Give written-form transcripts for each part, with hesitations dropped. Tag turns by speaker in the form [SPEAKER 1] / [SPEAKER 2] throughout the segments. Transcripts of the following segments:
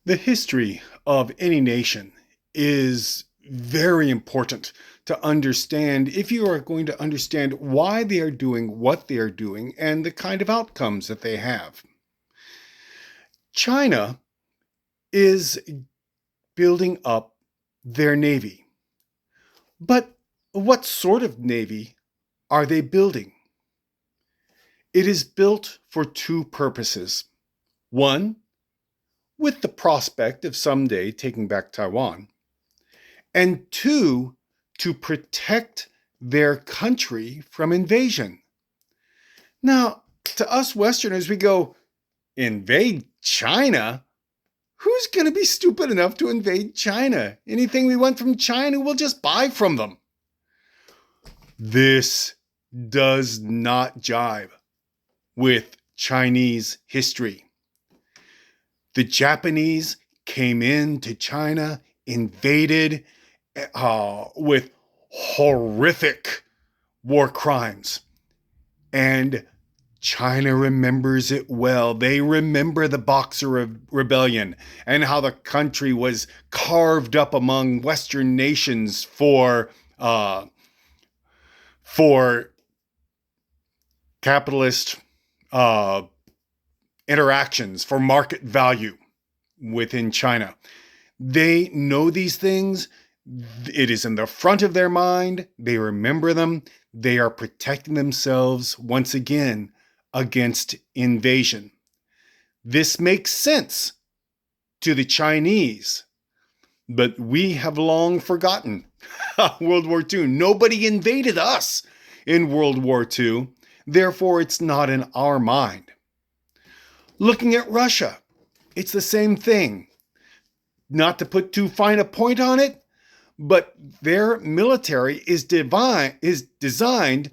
[SPEAKER 1] The history of any nation is very important to understand if you are going to understand why they are doing what they are doing and the kind of outcomes that they have. China is building up their navy. But what sort of navy are they building? It is built for two purposes. One, with the prospect of someday taking back Taiwan, and two, to protect their country from invasion. Now, to us Westerners, we go, invade China? Who's going to be stupid enough to invade China? Anything we want from China, we'll just buy from them. This does not jive with Chinese history. The Japanese came into China, invaded with horrific war crimes. And China remembers it well. They remember the Boxer Rebellion and how the country was carved up among Western nations for capitalist interactions, for market value within China. They know these things. It is in the front of their mind. They remember them. They are protecting themselves once again against invasion. This makes sense to the Chinese, but we have long forgotten World War II. Nobody invaded us in World War II. Therefore, it's not in our mind. Looking at Russia, it's the same thing. Not to put too fine a point on it, but their military is designed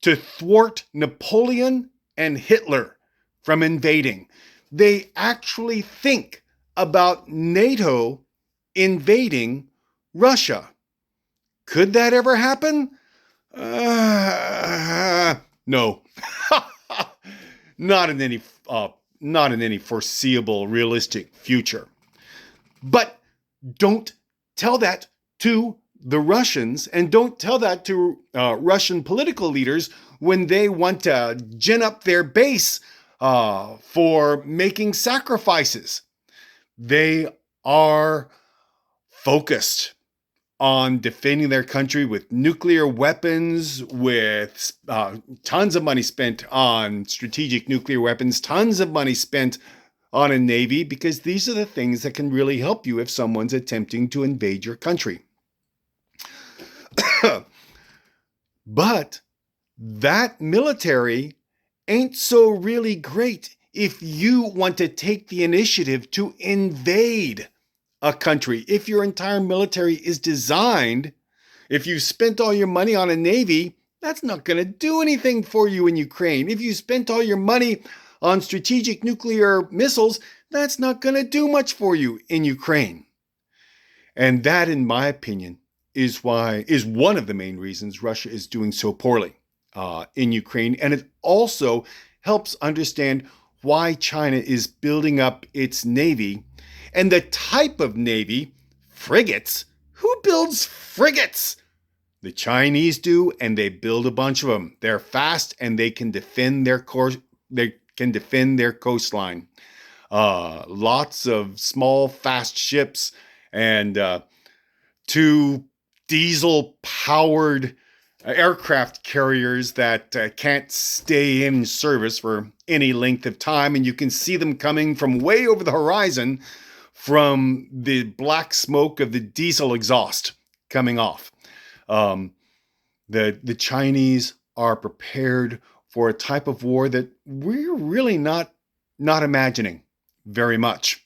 [SPEAKER 1] to thwart Napoleon and Hitler from invading. They actually think about NATO invading Russia. Could that ever happen? No, not in any foreseeable, realistic future. But don't tell that to the Russians, and don't tell that to Russian political leaders when they want to gin up their base for making sacrifices. They are focused on defending their country with nuclear weapons, with tons of money spent on strategic nuclear weapons, tons of money spent on a navy, because these are the things that can really help you if someone's attempting to invade your country. But that military ain't so really great if you want to take the initiative to invade a country. If your entire military is designed, if you spent all your money on a navy, that's not going to do anything for you in Ukraine. If you spent all your money on strategic nuclear missiles, that's not going to do much for you in Ukraine. And that, in my opinion, is one of the main reasons Russia is doing so poorly in Ukraine. And it also helps understand why China is building up its navy and the type of navy, frigates. Who builds frigates? The Chinese do, and they build a bunch of them. They're fast and they can defend their coastline. Lots of small, fast ships and two diesel-powered aircraft carriers that can't stay in service for any length of time, and you can see them coming from way over the horizon from the black smoke of the diesel exhaust coming off. The Chinese are prepared for a type of war that we're really not imagining very much.